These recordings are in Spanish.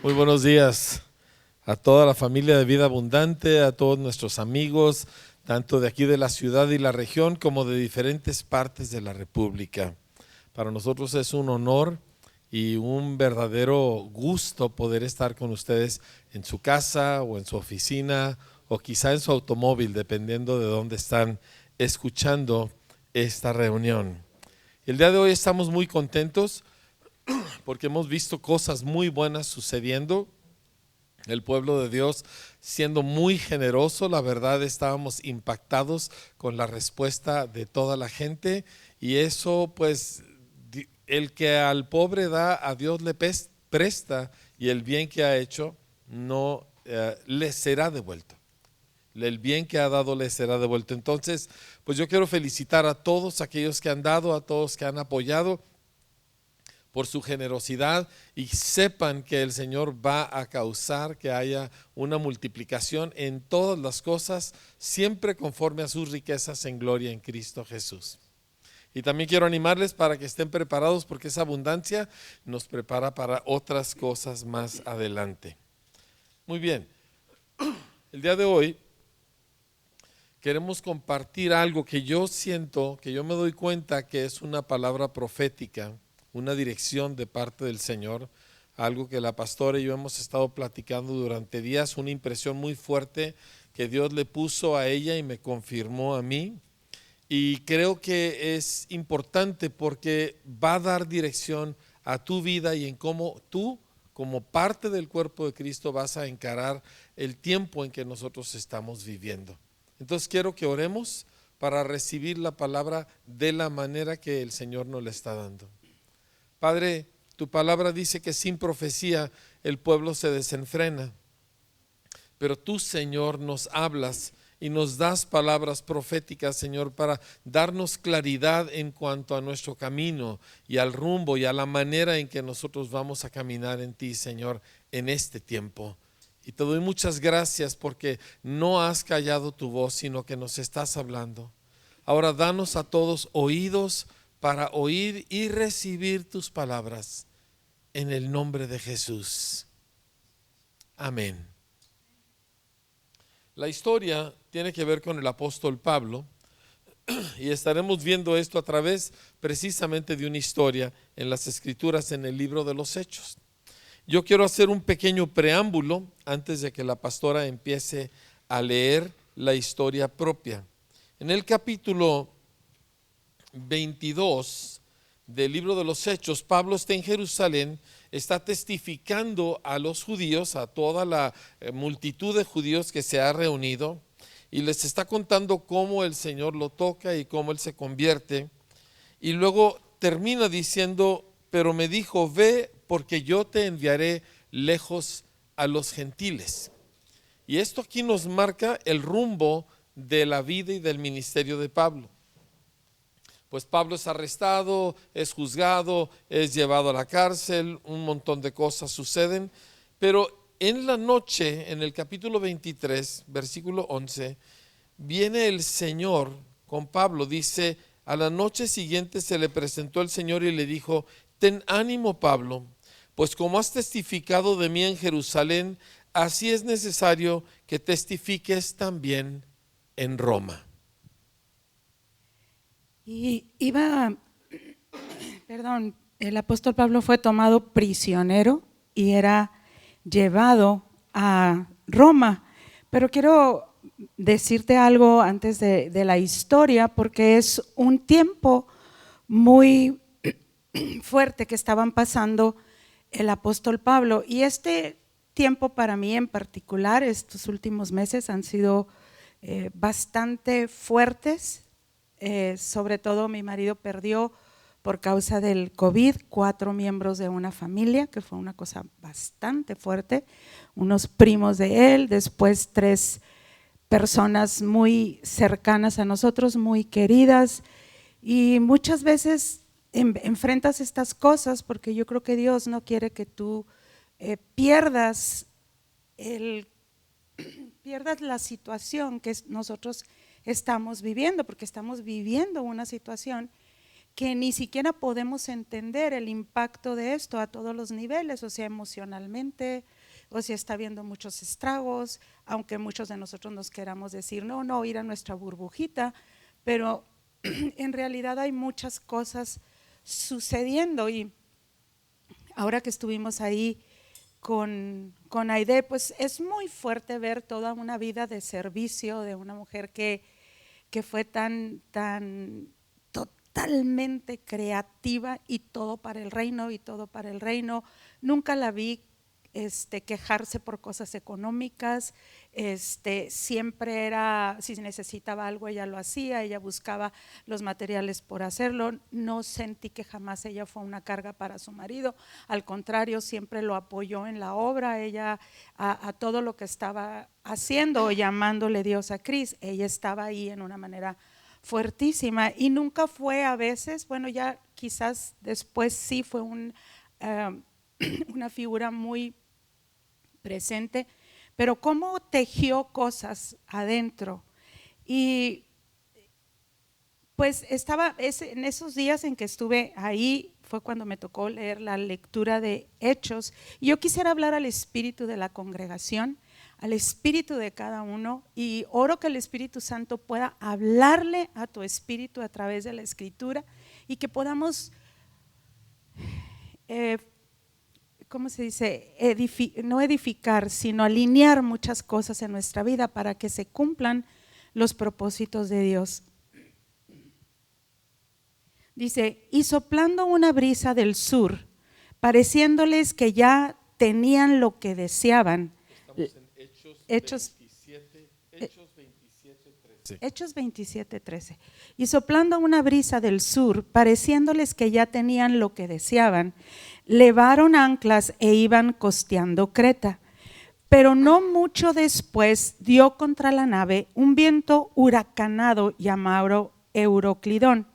Muy buenos días a toda la familia de Vida Abundante, a todos nuestros amigos, tanto de aquí de la ciudad y la región como de diferentes partes de la República. Para nosotros es un honor y un verdadero gusto poder estar con ustedes en su casa o en su oficina o quizá en su automóvil, dependiendo de dónde están escuchando esta reunión. El día de hoy estamos muy contentos porque hemos visto cosas muy buenas sucediendo. El pueblo de Dios siendo muy generoso, la verdad estábamos impactados con la respuesta de toda la gente, y eso pues el que al pobre da, a Dios le presta, y el bien que ha hecho no le será devuelto. El bien que ha dado le será devuelto. Entonces, pues yo quiero felicitar a todos aquellos que han dado, a todos que han apoyado por su generosidad, y sepan que el Señor va a causar que haya una multiplicación en todas las cosas, siempre conforme a sus riquezas en gloria en Cristo Jesús. Y también quiero animarles para que estén preparados, porque esa abundancia nos prepara para otras cosas más adelante. Muy bien, el día de hoy queremos compartir algo que yo siento, que yo me doy cuenta que es una palabra profética, una dirección de parte del Señor, algo que la pastora y yo hemos estado platicando durante días, una impresión muy fuerte que Dios le puso a ella y me confirmó a mí. Y creo que es importante porque va a dar dirección a tu vida y en cómo tú, como parte del cuerpo de Cristo, vas a encarar el tiempo en que nosotros estamos viviendo. Entonces quiero que oremos para recibir la palabra de la manera que el Señor nos la está dando. Padre, tu palabra dice que sin profecía el pueblo se desenfrena, pero tú, Señor, nos hablas y nos das palabras proféticas, Señor, para darnos claridad en cuanto a nuestro camino y al rumbo y a la manera en que nosotros vamos a caminar en ti, Señor, en este tiempo. Y te doy muchas gracias porque no has callado tu voz, sino que nos estás hablando. Ahora danos a todos oídos para oír y recibir tus palabras, en el nombre de Jesús. Amén. La historia tiene que ver con el apóstol Pablo, y estaremos viendo esto a través precisamente de una historia en las Escrituras, en el libro de los Hechos. Yo quiero hacer un pequeño preámbulo antes de que la pastora empiece a leer la historia propia. En el capítulo 22 del libro de los Hechos, Pablo está en Jerusalén, está testificando a los judíos, a toda la multitud de judíos que se ha reunido, y les está contando cómo el Señor lo toca y cómo él se convierte. Y luego termina diciendo: pero me dijo, ve, porque yo te enviaré lejos a los gentiles. Y esto aquí nos marca el rumbo de la vida y del ministerio de Pablo. Pues Pablo es arrestado, es juzgado, es llevado a la cárcel, un montón de cosas suceden, pero en la noche, en el capítulo 23, versículo 11, viene el Señor con Pablo. Dice: a la noche siguiente se le presentó el Señor y le dijo: ten ánimo, Pablo, pues como has testificado de mí en Jerusalén, así es necesario que testifiques también en Roma. Y el apóstol Pablo fue tomado prisionero y era llevado a Roma. Pero quiero decirte algo antes de la historia, porque es un tiempo muy fuerte que estaban pasando el apóstol Pablo. Y este tiempo para mí en particular, estos últimos meses han sido bastante fuertes. Sobre todo mi marido perdió por causa del COVID 4 miembros de una familia, que fue una cosa bastante fuerte, unos primos de él, después 3 personas muy cercanas a nosotros, muy queridas, y muchas veces enfrentas estas cosas porque yo creo que Dios no quiere que tú pierdas la situación que nosotros estamos viviendo, porque estamos viviendo una situación que ni siquiera podemos entender el impacto de esto a todos los niveles, o sea, emocionalmente, o sea, está habiendo muchos estragos, aunque muchos de nosotros nos queramos decir, no, ir a nuestra burbujita, pero en realidad hay muchas cosas sucediendo. Y ahora que estuvimos ahí con Aide, pues es muy fuerte ver toda una vida de servicio de una mujer que fue tan totalmente creativa y todo para el reino y todo para el reino. Nunca la vi quejarse por cosas económicas, siempre era, si necesitaba algo ella lo hacía, ella buscaba los materiales por hacerlo. No sentí que jamás ella fue una carga para su marido, al contrario, siempre lo apoyó en la obra, ella a todo lo que estaba haciendo o llamándole Dios a Cris, ella estaba ahí en una manera fuertísima y nunca fue a veces, bueno, ya quizás después sí fue una figura muy presente, pero cómo tejió cosas adentro. Y pues en esos días en que estuve ahí, fue cuando me tocó leer la lectura de Hechos, y yo quisiera hablar al espíritu de la congregación, al espíritu de cada uno, y oro que el Espíritu Santo pueda hablarle a tu espíritu a través de la escritura y que podamos ¿cómo se dice? No edificar, sino alinear muchas cosas en nuestra vida para que se cumplan los propósitos de Dios. Dice, y soplando una brisa del sur, pareciéndoles que ya tenían lo que deseaban. Estamos en Hechos 27:13. Y soplando una brisa del sur, pareciéndoles que ya tenían lo que deseaban, levaron anclas e iban costeando Creta. Pero no mucho después dio contra la nave un viento huracanado llamado Euroclidón,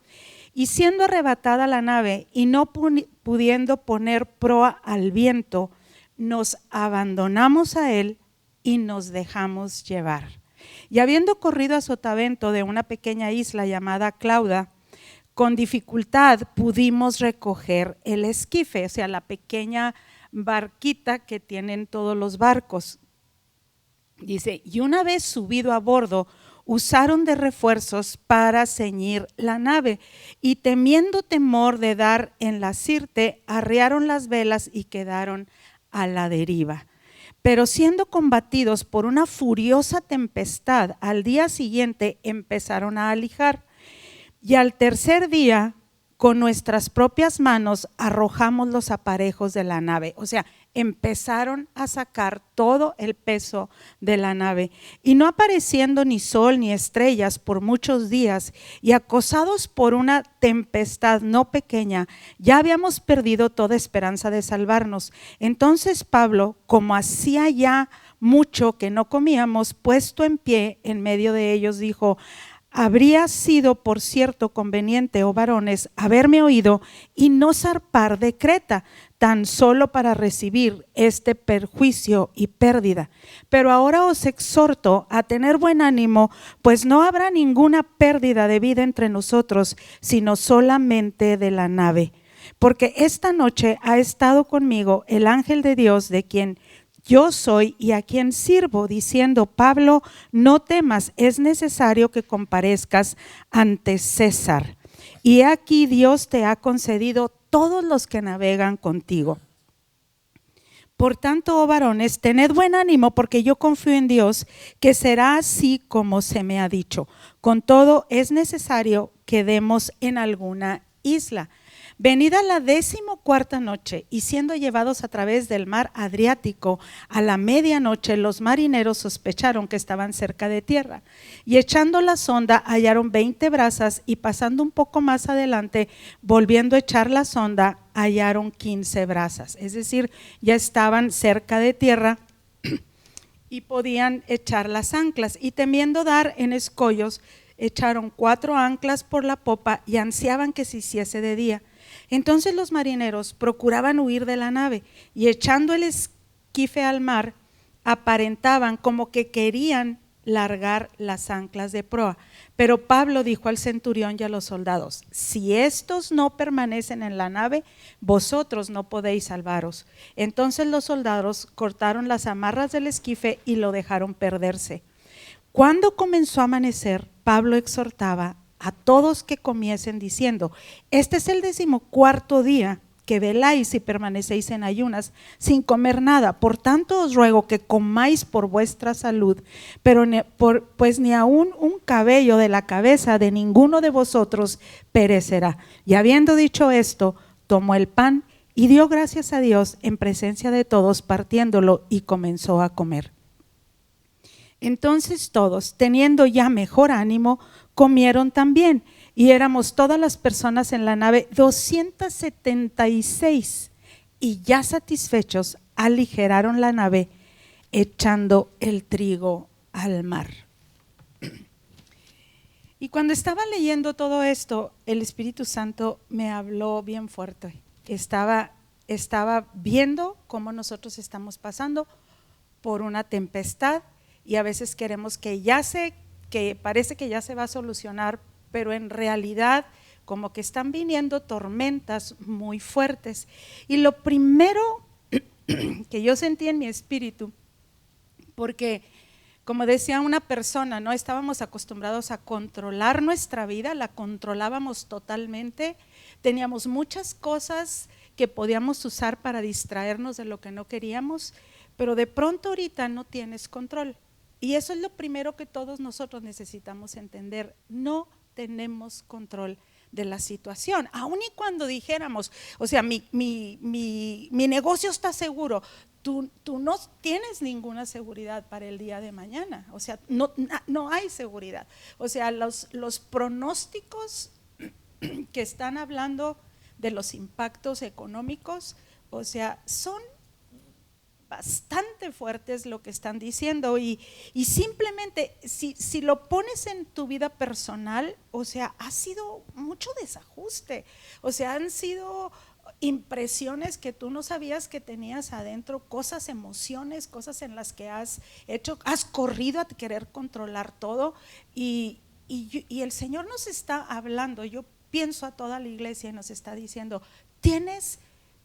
y siendo arrebatada la nave y no pudiendo poner proa al viento, nos abandonamos a él y nos dejamos llevar. Y habiendo corrido a sotavento de una pequeña isla llamada Clauda, con dificultad pudimos recoger el esquife, o sea, la pequeña barquita que tienen todos los barcos. Dice, y una vez subido a bordo, usaron de refuerzos para ceñir la nave, y temiendo temor de dar en la sirte, arriaron las velas y quedaron a la deriva. Pero siendo combatidos por una furiosa tempestad, al día siguiente empezaron a alijar, y al tercer día con nuestras propias manos arrojamos los aparejos de la nave. O sea, empezaron a sacar todo el peso de la nave, y no apareciendo ni sol ni estrellas por muchos días, y acosados por una tempestad no pequeña, ya habíamos perdido toda esperanza de salvarnos. Entonces Pablo, como hacía ya mucho que no comíamos, puesto en pie en medio de ellos, dijo: habría sido, por cierto, conveniente, oh varones, haberme oído y no zarpar de Creta, tan solo para recibir este perjuicio y pérdida. Pero ahora os exhorto a tener buen ánimo, pues no habrá ninguna pérdida de vida entre nosotros, sino solamente de la nave. Porque esta noche ha estado conmigo el ángel de Dios, de quien yo soy y a quien sirvo, diciendo: Pablo, no temas, es necesario que comparezcas ante César. Y aquí Dios te ha concedido todos los que navegan contigo. Por tanto, oh varones, tened buen ánimo, porque yo confío en Dios, que será así como se me ha dicho. Con todo, es necesario que demos en alguna isla. Venida la 14ª noche, y siendo llevados a través del mar Adriático, a la medianoche los marineros sospecharon que estaban cerca de tierra, y echando la sonda hallaron 20 brazas, y pasando un poco más adelante, volviendo a echar la sonda, hallaron 15 brazas. Es decir, ya estaban cerca de tierra y podían echar las anclas, y temiendo dar en escollos, echaron 4 anclas por la popa y ansiaban que se hiciese de día. Entonces los marineros procuraban huir de la nave, y echando el esquife al mar, aparentaban como que querían largar las anclas de proa. Pero Pablo dijo al centurión y a los soldados: si estos no permanecen en la nave, vosotros no podéis salvaros. Entonces los soldados cortaron las amarras del esquife y lo dejaron perderse. Cuando comenzó a amanecer, Pablo exhortaba a todos que comiesen diciendo: este es el 14º día que veláis y permanecéis en ayunas sin comer nada. Por tanto os ruego que comáis por vuestra salud, pero pues ni aun un cabello de la cabeza de ninguno de vosotros perecerá. Y habiendo dicho esto, tomó el pan y dio gracias a Dios en presencia de todos, partiéndolo, y comenzó a comer. Entonces todos, teniendo ya mejor ánimo, comieron también, y éramos todas las personas en la nave 276, y ya satisfechos aligeraron la nave echando el trigo al mar. Y cuando estaba leyendo todo esto, el Espíritu Santo me habló bien fuerte. Estaba viendo cómo nosotros estamos pasando por una tempestad, y a veces queremos que parece que ya se va a solucionar, pero en realidad como que están viniendo tormentas muy fuertes. Y lo primero que yo sentí en mi espíritu, porque como decía una persona, no estábamos acostumbrados a controlar nuestra vida, la controlábamos totalmente, teníamos muchas cosas que podíamos usar para distraernos de lo que no queríamos, pero de pronto ahorita no tienes control. Y eso es lo primero que todos nosotros necesitamos entender: no tenemos control de la situación. Aun y cuando dijéramos, o sea, mi negocio está seguro, tú no tienes ninguna seguridad para el día de mañana. O sea, no hay seguridad. O sea, los pronósticos que están hablando de los impactos económicos, o sea, son bastante fuertes lo que están diciendo, y simplemente si lo pones en tu vida personal, o sea, ha sido mucho desajuste, o sea, han sido impresiones que tú no sabías que tenías adentro, cosas, emociones, cosas en las que has corrido a querer controlar todo, y el Señor nos está hablando, yo pienso a toda la iglesia, y nos está diciendo: tienes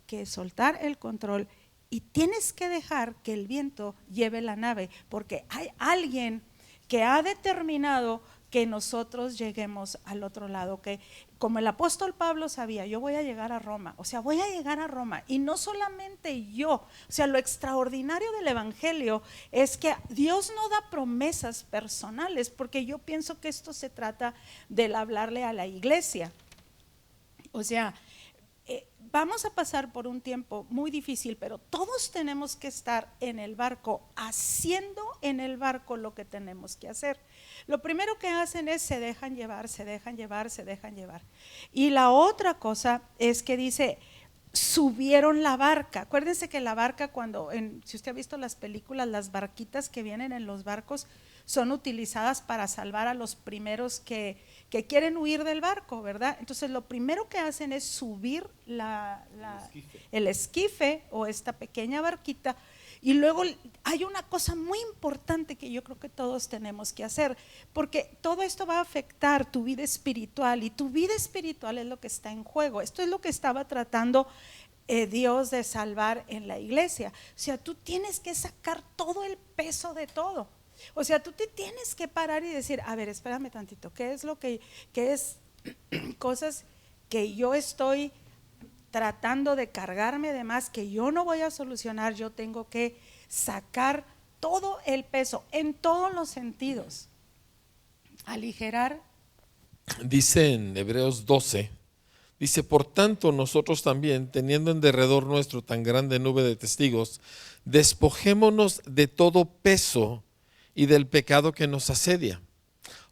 que soltar el control y tienes que dejar que el viento lleve la nave, porque hay alguien que ha determinado que nosotros lleguemos al otro lado, que como el apóstol Pablo sabía, yo voy a llegar a Roma, o sea, voy a llegar a Roma, y no solamente yo, o sea, lo extraordinario del evangelio es que Dios no da promesas personales, porque yo pienso que esto se trata del hablarle a la iglesia, o sea, vamos a pasar por un tiempo muy difícil, pero todos tenemos que estar en el barco, haciendo en el barco lo que tenemos que hacer. Lo primero que hacen es se dejan llevar. Y la otra cosa es que dice: subieron la barca. Acuérdense que la barca, si usted ha visto las películas, las barquitas que vienen en los barcos son utilizadas para salvar a los primeros que quieren huir del barco, ¿verdad? Entonces lo primero que hacen es subir el esquife o esta pequeña barquita, y luego hay una cosa muy importante que yo creo que todos tenemos que hacer, porque todo esto va a afectar tu vida espiritual, y tu vida espiritual es lo que está en juego. Esto es lo que estaba tratando Dios de salvar en la iglesia. O sea, tú tienes que sacar todo el peso de todo. O sea, tú te tienes que parar y decir: a ver, espérame tantito, ¿qué es cosas que yo estoy tratando de cargarme de más, que yo no voy a solucionar? Yo tengo que sacar todo el peso en todos los sentidos, aligerar. Dice en Hebreos 12, dice: por tanto nosotros también, teniendo en derredor nuestro tan grande nube de testigos, despojémonos de todo peso y del pecado que nos asedia.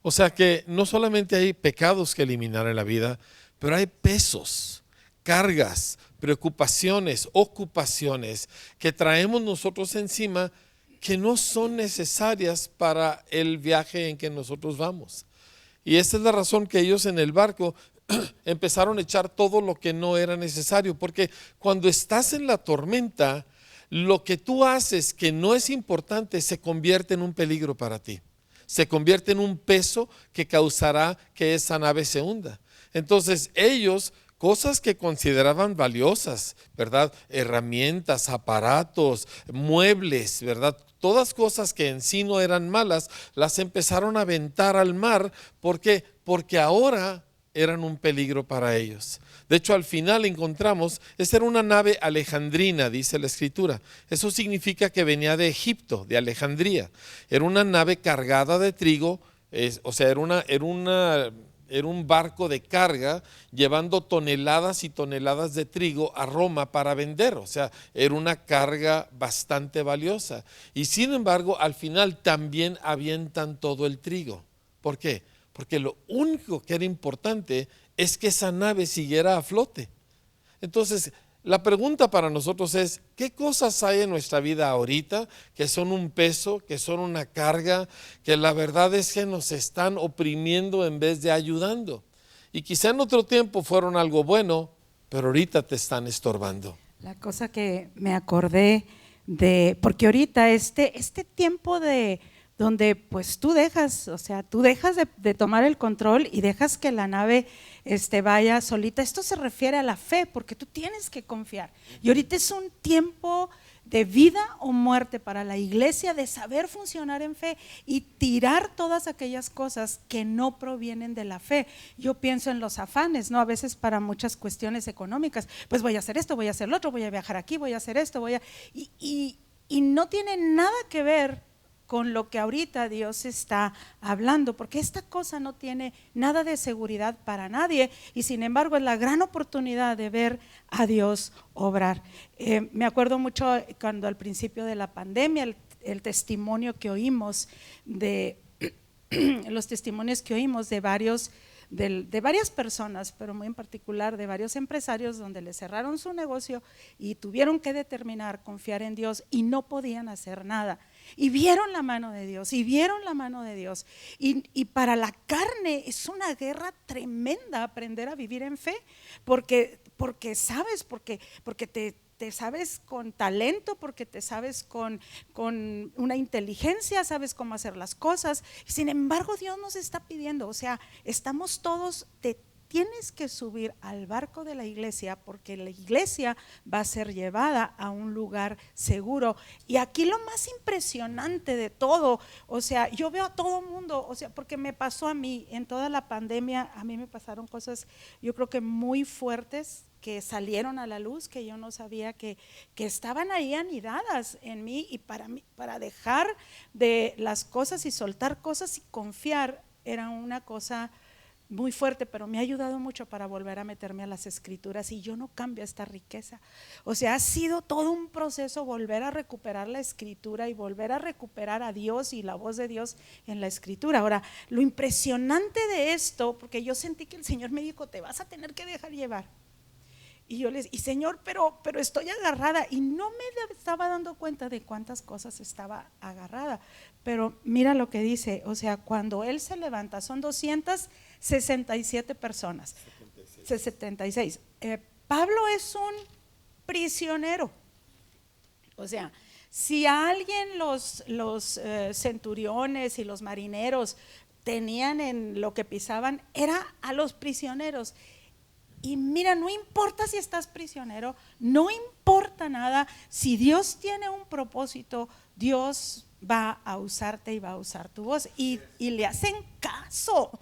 O sea que no solamente hay pecados que eliminar en la vida, pero hay pesos, cargas, preocupaciones, ocupaciones que traemos nosotros encima, que no son necesarias para el viaje en que nosotros vamos. Y esta es la razón que ellos en el barco empezaron a echar todo lo que no era necesario, porque cuando estás en la tormenta, lo que tú haces que no es importante se convierte en un peligro para ti. se convierte en un peso que causará que esa nave se hunda. Entonces ellos, cosas que consideraban valiosas, ¿verdad? Herramientas, aparatos, muebles, ¿verdad? Todas cosas que en sí no eran malas, las empezaron a aventar al mar. ¿Por qué? Porque ahora eran un peligro para ellos. De hecho, al final encontramos, esta era una nave alejandrina, dice la escritura. Eso significa que venía de Egipto, de Alejandría. Era una nave cargada de trigo, o sea, era un barco de carga llevando toneladas y toneladas de trigo a Roma para vender. O sea, era una carga bastante valiosa. Y sin embargo, al final también avientan todo el trigo. ¿Por qué? Porque lo único que era importante es que esa nave siguiera a flote. Entonces, la pregunta para nosotros es, ¿qué cosas hay en nuestra vida ahorita que son un peso, que son una carga, que la verdad es que nos están oprimiendo en vez de ayudando? Y quizá en otro tiempo fueron algo bueno, pero ahorita te están estorbando. La cosa que me acordé porque ahorita este tiempo donde pues tú dejas de tomar el control y dejas que la nave vaya solita. Esto se refiere a la fe, porque tú tienes que confiar. Y ahorita es un tiempo de vida o muerte para la iglesia, de saber funcionar en fe y tirar todas aquellas cosas que no provienen de la fe. Yo pienso en los afanes, ¿no? A veces para muchas cuestiones económicas, pues voy a hacer esto, voy a hacer lo otro, voy a viajar aquí, voy a hacer esto, y no tiene nada que ver con lo que ahorita Dios está hablando, porque esta cosa no tiene nada de seguridad para nadie, y sin embargo es la gran oportunidad de ver a Dios obrar. Me acuerdo mucho cuando al principio de la pandemia, el testimonio que oímos los testimonios que oímos de varias personas, pero muy en particular de varios empresarios, donde les cerraron su negocio y tuvieron que determinar confiar en Dios y no podían hacer nada. Y vieron la mano de Dios, y para la carne es una guerra tremenda aprender a vivir en fe, porque sabes, porque te sabes con talento, porque te sabes con una inteligencia, sabes cómo hacer las cosas. Sin embargo, Dios nos está pidiendo, o sea, estamos todos, tienes que subir al barco de la iglesia, porque la iglesia va a ser llevada a un lugar seguro. Y aquí lo más impresionante de todo, o sea, yo veo a todo mundo, o sea, porque me pasó a mí en toda la pandemia, a mí me pasaron cosas, yo creo que muy fuertes, que salieron a la luz, que yo no sabía que estaban ahí anidadas en mí, y para dejar de las cosas y soltar cosas y confiar, era una cosa muy fuerte, pero me ha ayudado mucho para volver a meterme a las escrituras, y yo no cambio esta riqueza. O sea, ha sido todo un proceso volver a recuperar la escritura y volver a recuperar a Dios y la voz de Dios en la escritura. Ahora, lo impresionante de esto, porque yo sentí que el Señor me dijo, te vas a tener que dejar llevar. Y yo y Señor, pero estoy agarrada, y no me estaba dando cuenta de cuántas cosas estaba agarrada. Pero mira lo que dice, o sea, cuando Él se levanta, son 267 personas, 76. Pablo es un prisionero. O sea, si a alguien los centuriones y los marineros tenían en lo que pisaban, era a los prisioneros. Y mira, no importa si estás prisionero, no importa nada, si Dios tiene un propósito, Dios va a usarte y va a usar tu voz, y le hacen caso.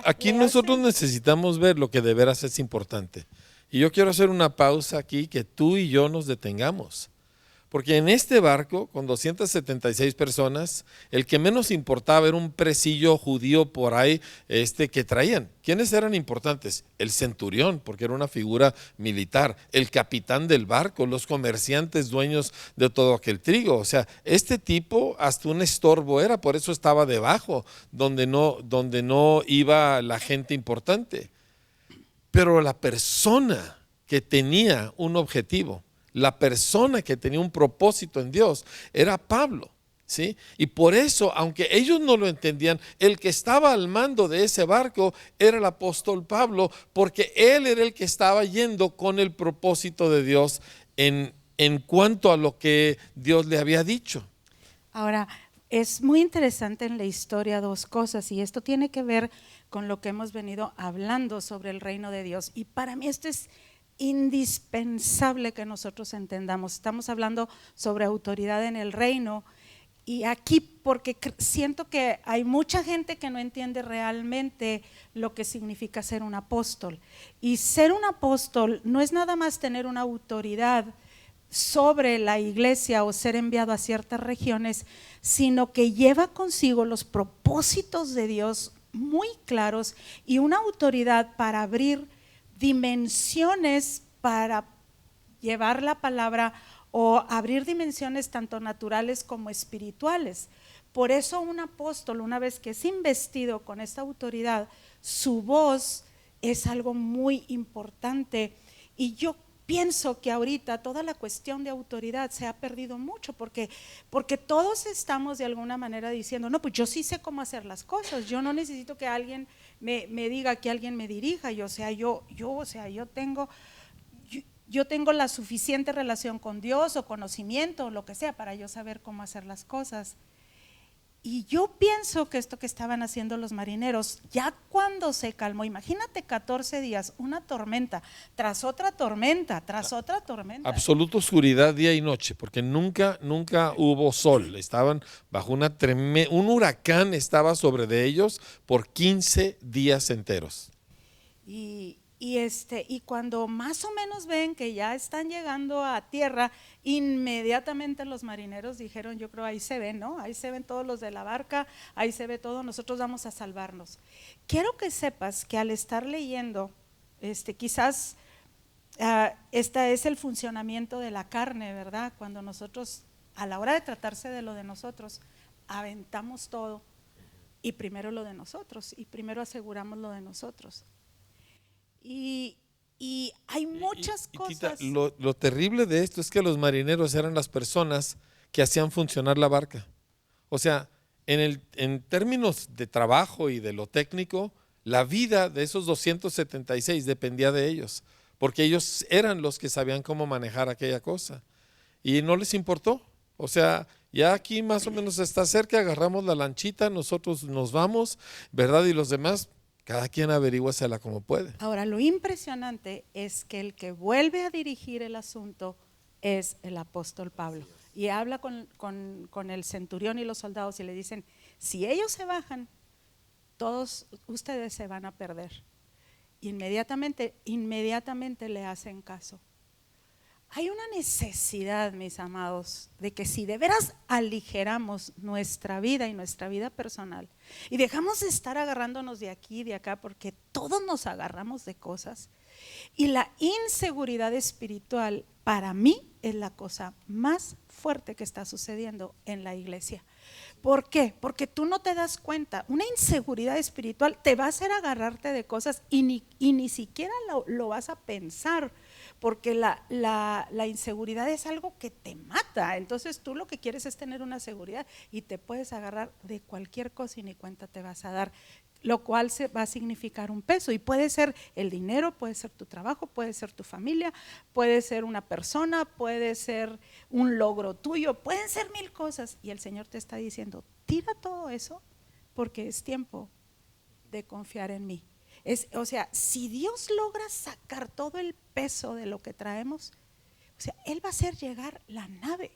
Aquí nosotros necesitamos ver lo que de veras es importante. Y yo quiero hacer una pausa aquí, que tú y yo nos detengamos. Porque en este barco, con 276 personas, el que menos importaba era un presillo judío por ahí que traían. ¿Quiénes eran importantes? El centurión, porque era una figura militar, el capitán del barco, los comerciantes dueños de todo aquel trigo. O sea, este tipo hasta un estorbo era, por eso estaba debajo, donde no iba la gente importante. Pero la persona que tenía un objetivo, la persona que tenía un propósito en Dios, era Pablo, ¿sí? Y por eso, aunque ellos no lo entendían, el que estaba al mando de ese barco era el apóstol Pablo, porque él era el que estaba yendo con el propósito de Dios en cuanto a lo que Dios le había dicho. Ahora, es muy interesante en la historia dos cosas, y esto tiene que ver con lo que hemos venido hablando sobre el reino de Dios. Y para mí esto es indispensable que nosotros entendamos. Estamos hablando sobre autoridad en el reino, y aquí porque siento que hay mucha gente que no entiende realmente lo que significa ser un apóstol. Y ser un apóstol no es nada más tener una autoridad sobre la iglesia o ser enviado a ciertas regiones, sino que lleva consigo los propósitos de Dios muy claros y una autoridad para abrir dimensiones, para llevar la palabra o abrir dimensiones tanto naturales como espirituales. Por eso un apóstol, una vez que es investido con esta autoridad, su voz es algo muy importante. Y yo pienso que ahorita toda la cuestión de autoridad se ha perdido mucho porque todos estamos de alguna manera diciendo, no, pues yo sí sé cómo hacer las cosas, yo no necesito que alguien me diga, que alguien me dirija, yo tengo la suficiente relación con Dios o conocimiento o lo que sea para yo saber cómo hacer las cosas. Y yo pienso que esto que estaban haciendo los marineros, ya cuando se calmó, imagínate 14 días, una tormenta, tras otra tormenta, tras otra tormenta. Absoluta oscuridad día y noche, porque nunca hubo sol. Estaban bajo un huracán estaba sobre de ellos por 15 días enteros. Y cuando más o menos ven que ya están llegando a tierra, inmediatamente los marineros dijeron, yo creo ahí se ven, ¿no? Ahí se ven todos los de la barca, ahí se ve todo, nosotros vamos a salvarnos. Quiero que sepas que al estar leyendo, quizás este es el funcionamiento de la carne, ¿verdad? Cuando nosotros, a la hora de tratarse de lo de nosotros, aventamos todo y primero lo de nosotros y primero aseguramos lo de nosotros. Y hay muchas cosas. Tita, lo terrible de esto es que los marineros eran las personas que hacían funcionar la barca. O sea, en términos de trabajo y de lo técnico, la vida de esos 276 dependía de ellos, porque ellos eran los que sabían cómo manejar aquella cosa. Y no les importó. O sea, ya aquí más o menos está cerca, agarramos la lanchita, nosotros nos vamos, ¿verdad? Y los demás, cada quien averigüásela como puede. Ahora, lo impresionante es que el que vuelve a dirigir el asunto es el apóstol Pablo. Y habla con el centurión y los soldados y le dicen, si ellos se bajan, todos ustedes se van a perder. Inmediatamente le hacen caso. Hay una necesidad, mis amados, de que si de veras aligeramos nuestra vida y nuestra vida personal y dejamos de estar agarrándonos de aquí y de acá, porque todos nos agarramos de cosas, y la inseguridad espiritual para mí es la cosa más fuerte que está sucediendo en la iglesia. ¿Por qué? Porque tú no te das cuenta. Una inseguridad espiritual te va a hacer agarrarte de cosas y ni siquiera lo vas a pensar, porque la inseguridad es algo que te mata. Entonces tú lo que quieres es tener una seguridad y te puedes agarrar de cualquier cosa y ni cuenta te vas a dar, lo cual va a significar un peso, y puede ser el dinero, puede ser tu trabajo, puede ser tu familia, puede ser una persona, puede ser un logro tuyo, pueden ser mil cosas, y el Señor te está diciendo, tira todo eso porque es tiempo de confiar en mí. O sea, si Dios logra sacar todo el peso de lo que traemos, o sea, Él va a hacer llegar la nave.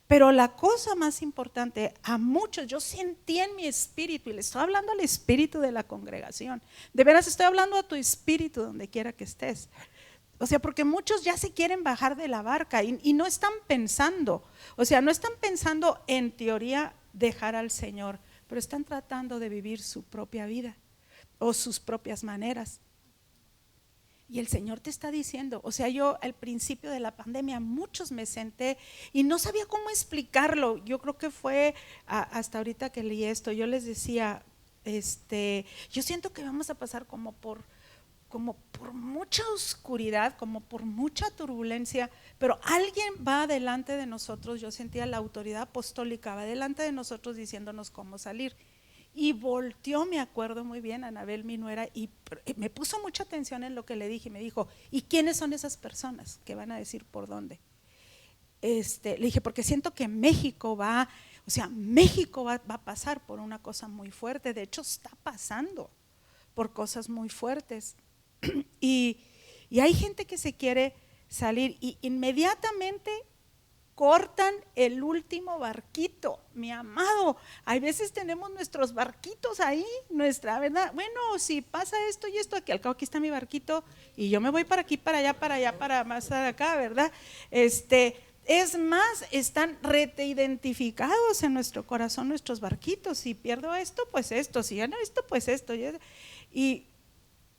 Pero la cosa más importante, a muchos, yo sentí en mi espíritu, y le estoy hablando al espíritu de la congregación, de veras estoy hablando a tu espíritu donde quiera que estés. O sea, porque muchos ya se quieren bajar de la barca y no están pensando, o sea, no están pensando en teoría dejar al Señor, pero están tratando de vivir su propia vida o sus propias maneras. Y el Señor te está diciendo, o sea, yo al principio de la pandemia muchos me senté y no sabía cómo explicarlo. Yo creo que fue hasta ahorita que leí esto, yo les decía, yo siento que vamos a pasar como por mucha oscuridad, como por mucha turbulencia, pero alguien va delante de nosotros. Yo sentía la autoridad apostólica, va delante de nosotros diciéndonos cómo salir. Y volteó, me acuerdo muy bien, Anabel, mi nuera, y me puso mucha atención en lo que le dije. Me dijo, ¿y quiénes son esas personas que van a decir por dónde? Le dije, porque siento que México va, O sea, México va a pasar por una cosa muy fuerte, de hecho está pasando por cosas muy fuertes. Y hay gente que se quiere salir y inmediatamente cortan el último barquito, mi amado. Hay veces tenemos nuestros barquitos ahí, nuestra verdad. Bueno, si pasa esto y esto, aquí al cabo aquí está mi barquito y yo me voy para aquí, para allá, para más acá, ¿verdad? Es más, están identificados en nuestro corazón nuestros barquitos. Si pierdo esto, pues esto. Si gano esto, pues esto. Y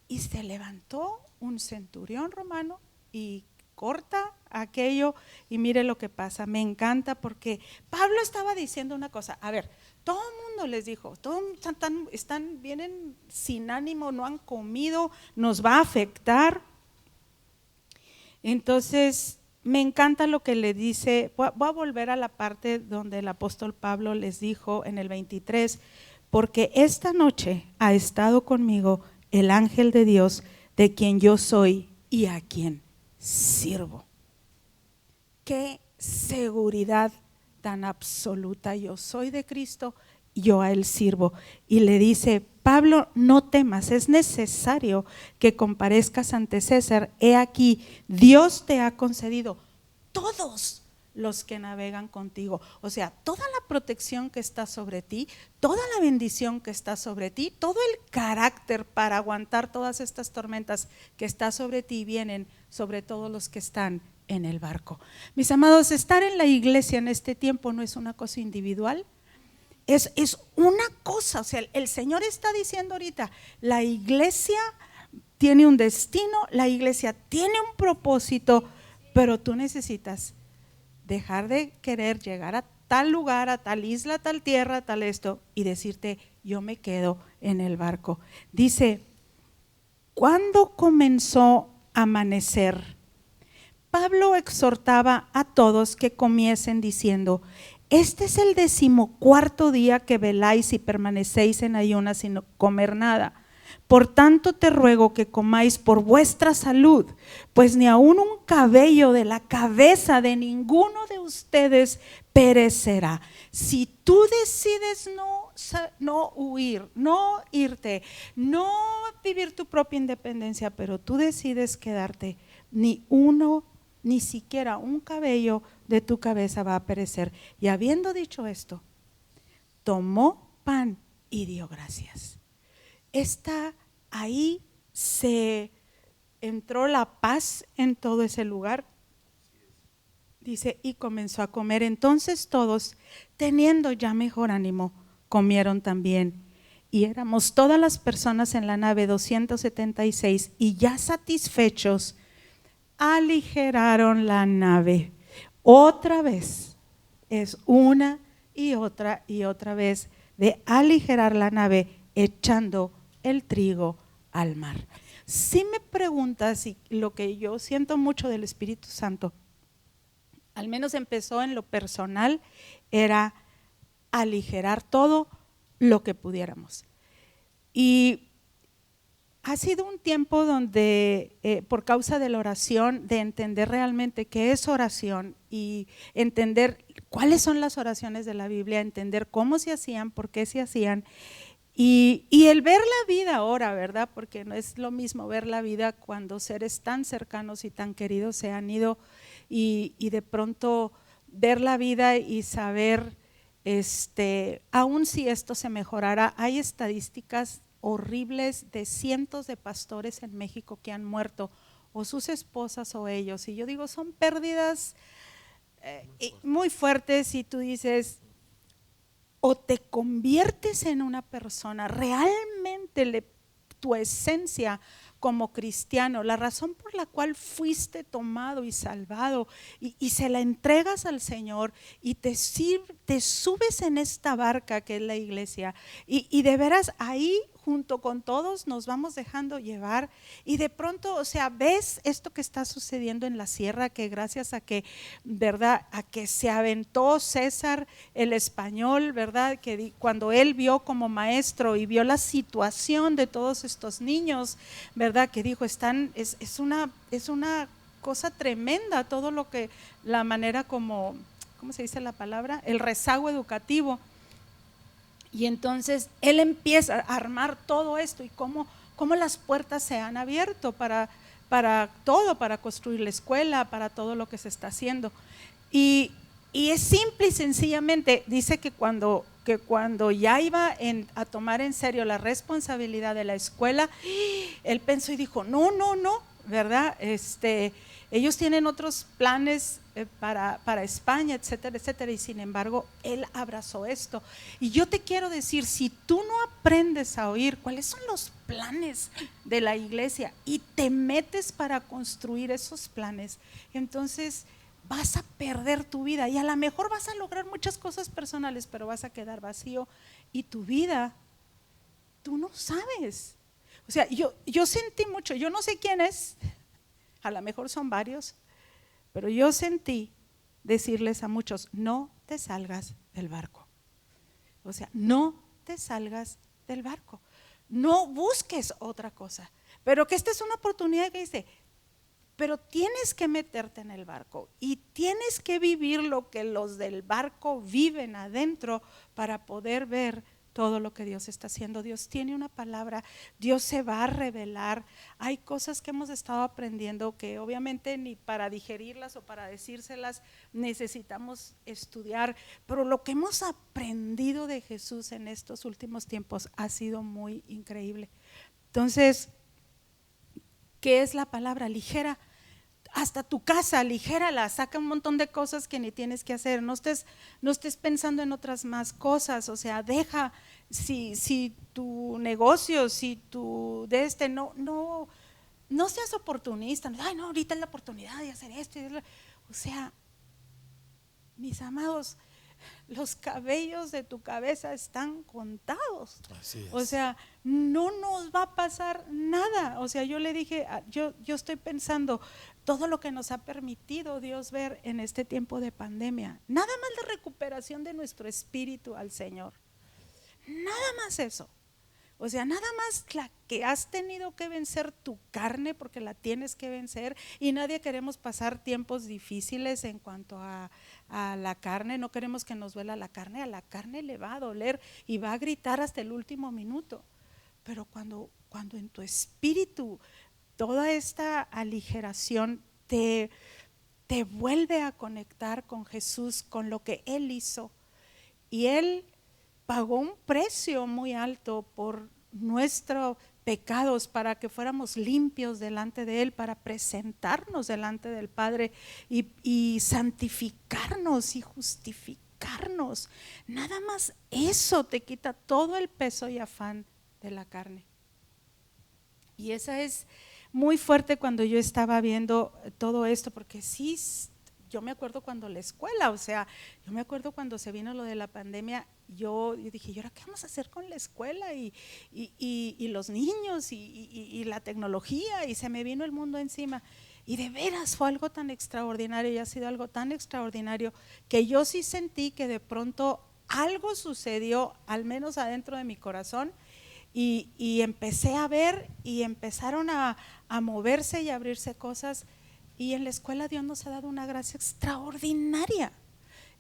se levantó un centurión romano y corta aquello y mire lo que pasa. Me encanta porque Pablo estaba diciendo una cosa. A ver, todo el mundo les dijo, todos vienen sin ánimo, no han comido, nos va a afectar. Entonces me encanta lo que le dice. Voy a volver a la parte donde el apóstol Pablo les dijo en el 23, porque esta noche ha estado conmigo el ángel de Dios, de quien yo soy y a quien sirvo. Qué seguridad tan absoluta. Yo soy de Cristo, yo a él sirvo. Y le dice, Pablo, no temas, es necesario que comparezcas ante César. He aquí, Dios te ha concedido todos los que navegan contigo. O sea, toda la protección que está sobre ti, toda la bendición que está sobre ti, todo el carácter para aguantar todas estas tormentas que está sobre ti, vienen sobre todos los que están en el barco. Mis amados, estar en la iglesia en este tiempo no es una cosa individual, es una cosa. O sea, el Señor está diciendo ahorita, la iglesia tiene un destino, la iglesia tiene un propósito, pero tú necesitas dejar de querer llegar a tal lugar, a tal isla, a tal tierra, a tal esto, y decirte, yo me quedo en el barco. Dice, cuando comenzó a amanecer, Pablo exhortaba a todos que comiesen diciendo, este es el 14º día que veláis y permanecéis en ayunas sin comer nada. Por tanto te ruego que comáis por vuestra salud, pues ni aun un cabello de la cabeza de ninguno de ustedes perecerá. Si tú decides no huir, no irte, no vivir tu propia independencia, pero tú decides quedarte, ni siquiera un cabello de tu cabeza va a perecer. Y habiendo dicho esto, tomó pan y dio gracias. Ahí se entró la paz en todo ese lugar. Dice, y comenzó a comer. Entonces todos, teniendo ya mejor ánimo, comieron también. Y éramos todas las personas en la nave 276, y ya satisfechos, aligeraron la nave. Otra vez, es una y otra vez de aligerar la nave, echando el trigo al mar. Si me preguntas, y lo que yo siento mucho del Espíritu Santo, al menos empezó en lo personal, era aligerar todo lo que pudiéramos. Y ha sido un tiempo donde, por causa de la oración, de entender realmente qué es oración y entender cuáles son las oraciones de la Biblia, entender cómo se hacían, por qué se hacían. Y el ver la vida ahora, ¿verdad? Porque no es lo mismo ver la vida cuando seres tan cercanos y tan queridos se han ido, y de pronto ver la vida y saber, aun si esto se mejorara, hay estadísticas horribles de cientos de pastores en México que han muerto, o sus esposas o ellos, y yo digo, son pérdidas muy fuertes. Y tú dices, o te conviertes en una persona realmente tu esencia como cristiano, la razón por la cual fuiste tomado y salvado, y se la entregas al Señor, y te subes en esta barca que es la iglesia, y de veras ahí junto con todos nos vamos dejando llevar. Y de pronto, o sea, ves esto que está sucediendo en la sierra, que gracias a que, ¿verdad?, a que se aventó César el español, ¿verdad?, que cuando él vio como maestro y vio la situación de todos estos niños, ¿verdad?, que dijo, es una cosa tremenda todo lo que, la manera como ¿cómo se dice la palabra? El rezago educativo. Y entonces él empieza a armar todo esto y cómo las puertas se han abierto para todo, para construir la escuela, para todo lo que se está haciendo. Y es simple y sencillamente, dice que cuando ya iba a tomar en serio la responsabilidad de la escuela, él pensó y dijo, no, ¿verdad? Ellos tienen otros planes para España, etcétera, etcétera, y sin embargo, él abrazó esto. Y yo te quiero decir, si tú no aprendes a oír cuáles son los planes de la iglesia y te metes para construir esos planes, entonces vas a perder tu vida y a lo mejor vas a lograr muchas cosas personales, pero vas a quedar vacío y tu vida, tú no sabes. O sea, yo sentí mucho, yo no sé quién es, a lo mejor son varios, pero yo sentí decirles a muchos, no te salgas del barco. O sea, no te salgas del barco, no busques otra cosa, pero que esta es una oportunidad que dice, pero tienes que meterte en el barco y tienes que vivir lo que los del barco viven adentro para poder ver todo lo que Dios está haciendo. Dios tiene una palabra, Dios se va a revelar. Hay cosas que hemos estado aprendiendo que obviamente ni para digerirlas o para decírselas necesitamos estudiar, pero lo que hemos aprendido de Jesús en estos últimos tiempos ha sido muy increíble. Entonces, ¿qué es la palabra? Ligera. Hasta tu casa, ligérala, saca un montón de cosas que ni tienes que hacer, no estés pensando en otras más cosas, o sea, deja, si tu negocio, si tu no seas oportunista, ay no, ahorita es la oportunidad de hacer esto, o sea, mis amados, los cabellos de tu cabeza están contados. Así es. O sea, no nos va a pasar nada. O sea, yo le dije, yo estoy pensando todo lo que nos ha permitido Dios ver en este tiempo de pandemia. Nada más la recuperación de nuestro espíritu al Señor. Nada más eso. O sea, nada más la que has tenido que vencer tu carne, porque la tienes que vencer, y nadie queremos pasar tiempos difíciles en cuanto a la carne. No queremos que nos duela la carne, a la carne le va a doler y va a gritar hasta el último minuto. Pero cuando en tu espíritu toda esta aligeración te vuelve a conectar con Jesús, con lo que Él hizo, y Él pagó un precio muy alto por nuestros pecados para que fuéramos limpios delante de Él, para presentarnos delante del Padre y santificarnos y justificarnos. Nada más eso te quita todo el peso y afán de la carne. Y esa es muy fuerte cuando yo estaba viendo todo esto, porque sí, yo me acuerdo cuando la escuela, o sea, yo me acuerdo cuando se vino lo de la pandemia, yo dije, ¿y ahora qué vamos a hacer con la escuela y los niños y la tecnología? Y se me vino el mundo encima. Y de veras fue algo tan extraordinario y ha sido algo tan extraordinario que yo sí sentí que de pronto algo sucedió, al menos adentro de mi corazón, y empecé a ver y empezaron a moverse y a abrirse cosas. Y en la escuela Dios nos ha dado una gracia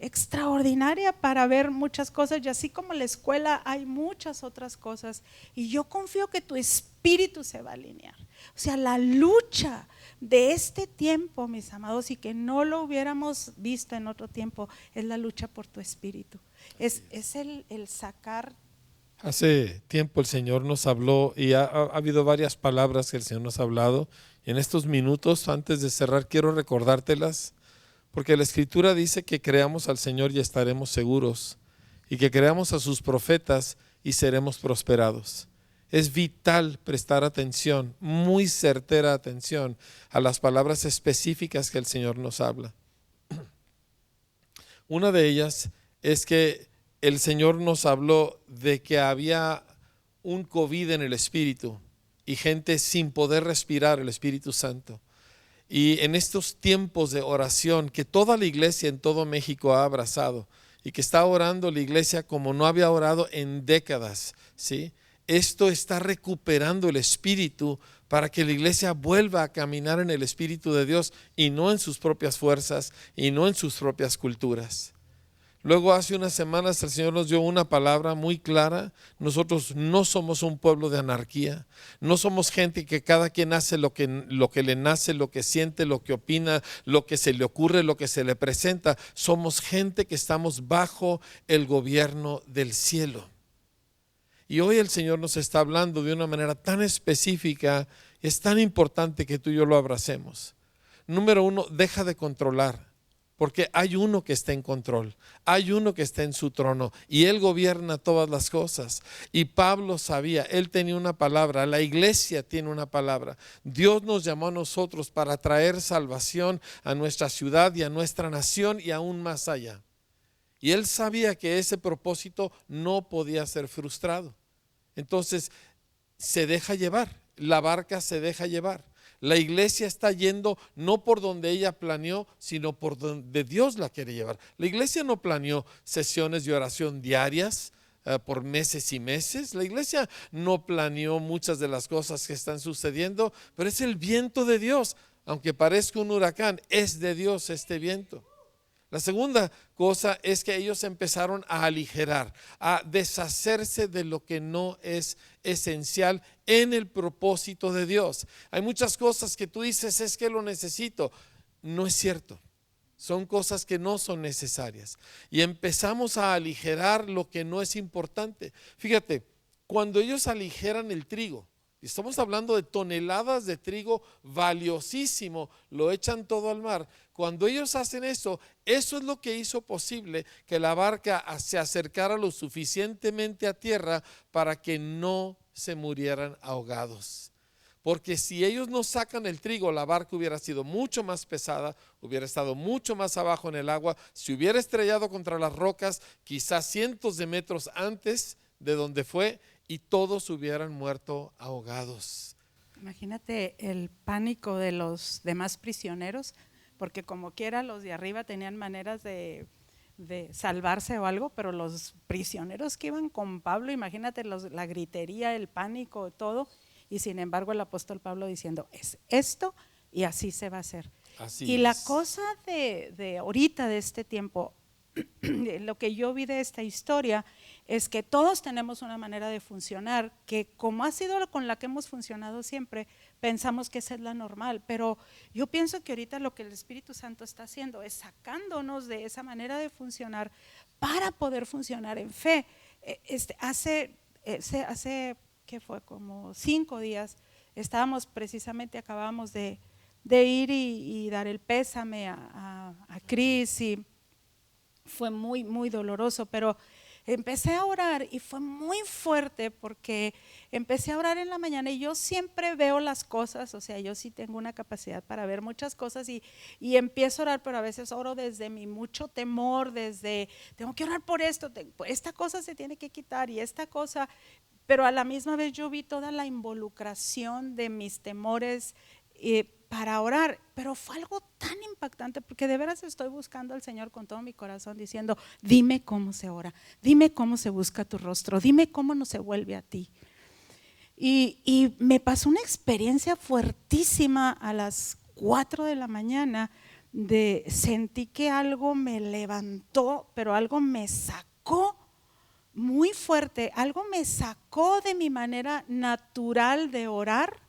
extraordinaria para ver muchas cosas, y así como en la escuela hay muchas otras cosas, y yo confío que tu espíritu se va a alinear. O sea, la lucha de este tiempo, mis amados, y que no lo hubiéramos visto en otro tiempo, es la lucha por tu espíritu, es el sacar. Hace tiempo el Señor nos habló y ha habido varias palabras que el Señor nos ha hablado. En estos minutos, antes de cerrar, quiero recordártelas, porque la Escritura dice que creamos al Señor y estaremos seguros, y que creamos a sus profetas y seremos prosperados. Es vital prestar atención, muy certera atención, a las palabras específicas que el Señor nos habla. Una de ellas es que el Señor nos habló de que había un COVID en el Espíritu y gente sin poder respirar el Espíritu Santo. Y en estos tiempos de oración que toda la iglesia en todo México ha abrazado y que está orando la iglesia como no había orado en décadas, ¿sí? Esto está recuperando el Espíritu para que la iglesia vuelva a caminar en el Espíritu de Dios y no en sus propias fuerzas y no en sus propias culturas. Luego, hace unas semanas el Señor nos dio una palabra muy clara. Nosotros no somos un pueblo de anarquía, no somos gente que cada quien hace lo que le nace, lo que siente, lo que opina, lo que se le ocurre, lo que se le presenta. Somos gente que estamos bajo el gobierno del cielo. Y hoy el Señor nos está hablando de una manera tan específica, es tan importante que tú y yo lo abracemos. Número uno, deja de controlar, porque hay uno que está en control, hay uno que está en su trono y Él gobierna todas las cosas. Y Pablo sabía, él tenía una palabra, la iglesia tiene una palabra. Dios nos llamó a nosotros para traer salvación a nuestra ciudad y a nuestra nación y aún más allá. Y él sabía que ese propósito no podía ser frustrado. Entonces se deja llevar, la barca se deja llevar. La iglesia está yendo no por donde ella planeó, sino por donde Dios la quiere llevar. La iglesia no planeó sesiones de oración diarias por meses y meses. La iglesia no planeó muchas de las cosas que están sucediendo, pero es el viento de Dios. Aunque parezca un huracán, es de Dios este viento. La segunda cosa es que ellos empezaron a aligerar, a deshacerse de lo que no es esencial en el propósito de Dios. Hay muchas cosas que tú dices, es que lo necesito. No es cierto. Son cosas que no son necesarias. Y empezamos a aligerar lo que no es importante. Fíjate, cuando ellos aligeran el trigo, estamos hablando de toneladas de trigo valiosísimo, lo echan todo al mar. Cuando ellos hacen eso, eso es lo que hizo posible que la barca se acercara lo suficientemente a tierra para que no se murieran ahogados. Porque si ellos no sacan el trigo, la barca hubiera sido mucho más pesada, hubiera estado mucho más abajo en el agua, se hubiera estrellado contra las rocas, quizás cientos de metros antes de donde fue, y todos hubieran muerto ahogados. Imagínate el pánico de los demás prisioneros, porque como quiera los de arriba tenían maneras de salvarse o algo, pero los prisioneros que iban con Pablo, imagínate la gritería, el pánico, todo, y sin embargo el apóstol Pablo diciendo, es esto y así se va a hacer. Así y es. La cosa de ahorita, de este tiempo, lo que yo vi de esta historia es que todos tenemos una manera de funcionar que, como ha sido con la que hemos funcionado siempre, pensamos que esa es la normal, pero yo pienso que ahorita lo que el Espíritu Santo está haciendo es sacándonos de esa manera de funcionar para poder funcionar en fe. Hace ¿qué fue? Como 5 días estábamos precisamente, acabamos de ir y dar el pésame a Cris, y fue muy, muy doloroso, pero empecé a orar y fue muy fuerte porque empecé a orar en la mañana y yo siempre veo las cosas, o sea, yo sí tengo una capacidad para ver muchas cosas y empiezo a orar, pero a veces oro desde mi mucho temor, desde tengo que orar por esto, esta cosa se tiene que quitar y esta cosa, pero a la misma vez yo vi toda la involucración de mis temores para orar, pero fue algo tan impactante porque de veras estoy buscando al Señor con todo mi corazón diciendo, dime cómo se ora, dime cómo se busca tu rostro, dime cómo no se vuelve a ti. Y me pasó una experiencia fuertísima a las 4 de la mañana, sentí que algo me levantó, pero algo me sacó muy fuerte, algo me sacó de mi manera natural de orar.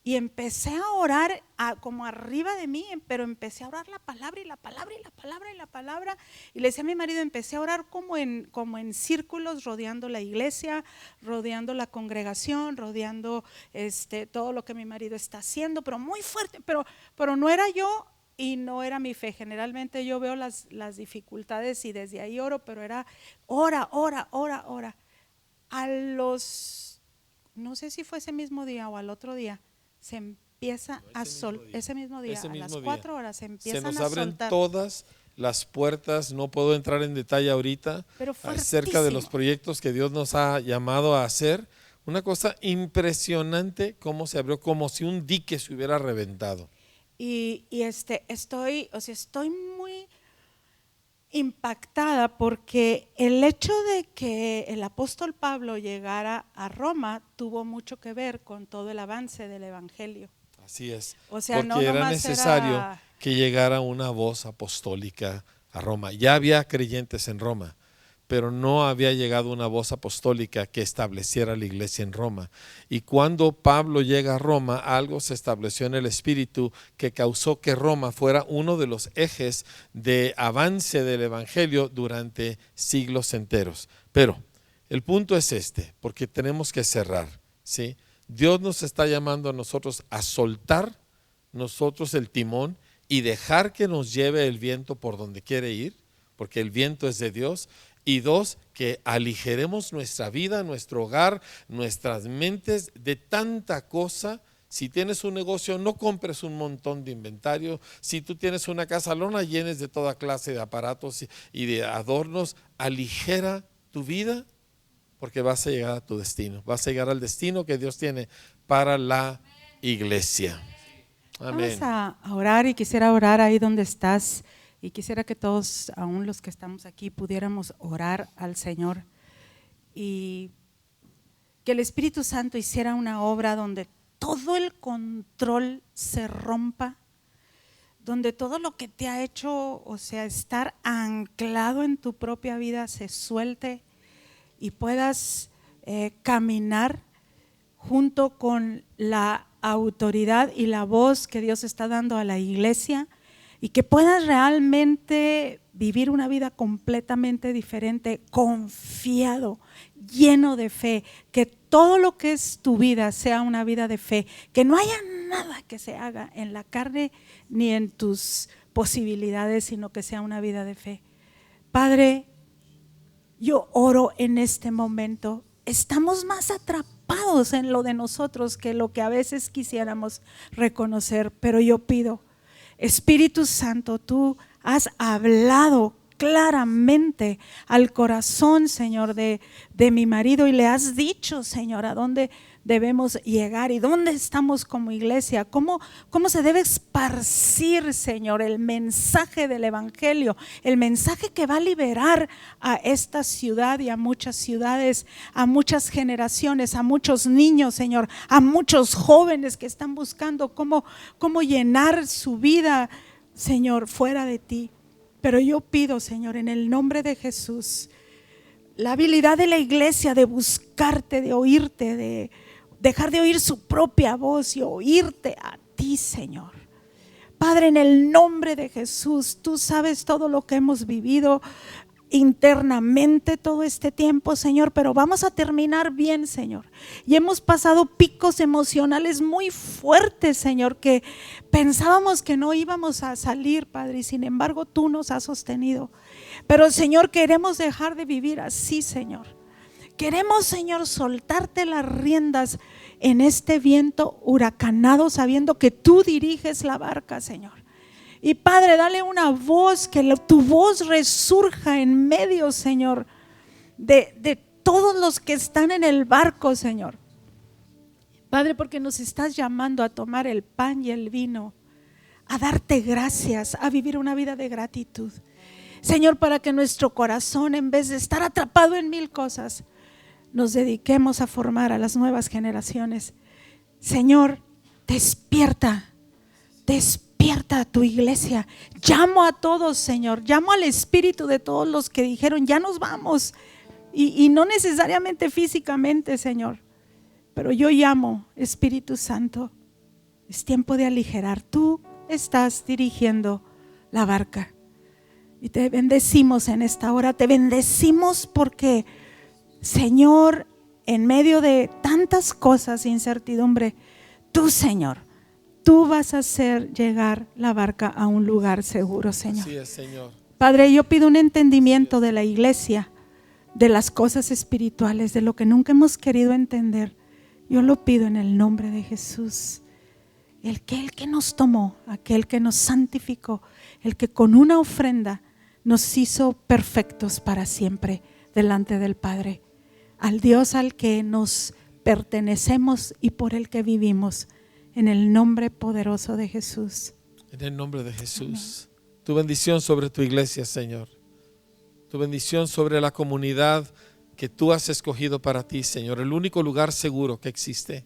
Y empecé a orar como arriba de mí, pero empecé a orar la palabra y la palabra y la palabra y la palabra. Y le decía a mi marido, empecé a orar como en círculos, rodeando la iglesia, rodeando la congregación, rodeando todo lo que mi marido está haciendo, pero muy fuerte, pero no era yo y no era mi fe. Generalmente yo veo las dificultades y desde ahí oro, pero era ora. No sé si fue ese mismo día o al otro día, se empieza ese mismo día, a las 4 horas se empiezan a soltar. Se nos abren todas las puertas, no puedo entrar en detalle ahorita acerca de los proyectos que Dios nos ha llamado a hacer. Una cosa impresionante cómo se abrió, como si un dique se hubiera reventado. Estoy muy impactada porque el hecho de que el apóstol Pablo llegara a Roma tuvo mucho que ver con todo el avance del evangelio. Así es, O sea, porque no era nomás necesario era… que llegara una voz apostólica a Roma. Ya había creyentes en Roma, pero no había llegado una voz apostólica que estableciera la iglesia en Roma. Y cuando Pablo llega a Roma, algo se estableció en el espíritu que causó que Roma fuera uno de los ejes de avance del evangelio durante siglos enteros. Pero el punto es este, porque tenemos que cerrar, ¿sí? Dios nos está llamando a nosotros a soltar nosotros el timón y dejar que nos lleve el viento por donde quiere ir, porque el viento es de Dios. Y dos, que aligeremos nuestra vida, nuestro hogar, nuestras mentes de tanta cosa. Si tienes un negocio, no compres un montón de inventario. Si tú tienes una casa, no la llenes de toda clase de aparatos y de adornos. Aligera tu vida, porque vas a llegar a tu destino. Vas a llegar al destino que Dios tiene para la iglesia. Amén. Vamos a orar y quisiera orar ahí donde estás. Y quisiera que todos, aún los que estamos aquí, pudiéramos orar al Señor y que el Espíritu Santo hiciera una obra donde todo el control se rompa, donde todo lo que te ha hecho, o sea, estar anclado en tu propia vida se suelte y puedas caminar junto con la autoridad y la voz que Dios está dando a la iglesia. Y que puedas realmente vivir una vida completamente diferente, confiado, lleno de fe, que todo lo que es tu vida sea una vida de fe, que no haya nada que se haga en la carne ni en tus posibilidades, sino que sea una vida de fe. Padre, yo oro en este momento, estamos más atrapados en lo de nosotros que lo que a veces quisiéramos reconocer, pero yo pido, Espíritu Santo, tú has hablado claramente al corazón, Señor, de mi marido y le has dicho, Señor, a dónde debemos llegar y dónde estamos como iglesia, cómo se debe esparcir, Señor, el mensaje del evangelio, el mensaje que va a liberar a esta ciudad y a muchas ciudades, a muchas generaciones, a muchos niños, Señor, a muchos jóvenes que están buscando cómo llenar su vida, Señor, fuera de ti. Pero yo pido, Señor, en el nombre de Jesús, la habilidad de la iglesia de buscarte, de oírte, de dejar de oír su propia voz y oírte a ti, Señor. Padre, en el nombre de Jesús, tú sabes todo lo que hemos vivido internamente todo este tiempo, Señor, pero vamos a terminar bien, Señor. Y hemos pasado picos emocionales muy fuertes, Señor, que pensábamos que no íbamos a salir, Padre, y sin embargo tú nos has sostenido. Pero, Señor, queremos dejar de vivir así, Señor. Queremos, Señor, soltarte las riendas en este viento huracanado, sabiendo que tú diriges la barca, Señor. Y Padre, dale una voz, que tu voz resurja en medio, Señor, de todos los que están en el barco, Señor. Padre, porque nos estás llamando a tomar el pan y el vino, a darte gracias, a vivir una vida de gratitud. Señor, para que nuestro corazón, en vez de estar atrapado en mil cosas, nos dediquemos a formar a las nuevas generaciones. Señor, despierta a tu iglesia. Llamo a todos, Señor. Llamo al espíritu de todos los que dijeron ya nos vamos, y no necesariamente físicamente, Señor, pero yo llamo, Espíritu Santo, es tiempo de aligerar. Tú estás dirigiendo la barca y te bendecimos en esta hora. Te bendecimos porque, Señor, en medio de tantas cosas, incertidumbre, tú, Señor, tú vas a hacer llegar la barca a un lugar seguro, Señor. Así es, Señor. Padre, yo pido un entendimiento de la iglesia, de las cosas espirituales, de lo que nunca hemos querido entender. Yo lo pido en el nombre de Jesús. El que nos tomó, aquel que nos santificó, el que con una ofrenda nos hizo perfectos para siempre delante del Padre. Al Dios al que nos pertenecemos y por el que vivimos. En el nombre poderoso de Jesús. En el nombre de Jesús. Amén. Tu bendición sobre tu iglesia, Señor. Tu bendición sobre la comunidad que tú has escogido para ti, Señor, el único lugar seguro que existe.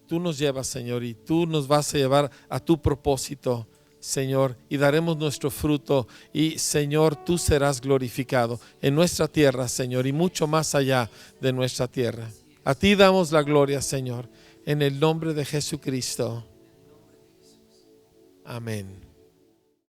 Tú nos llevas, Señor, y tú nos vas a llevar a tu propósito, Señor, y daremos nuestro fruto. Y, Señor, tú serás glorificado en nuestra tierra, Señor, y mucho más allá de nuestra tierra. A ti damos la gloria, Señor, en el nombre de Jesucristo. Amén.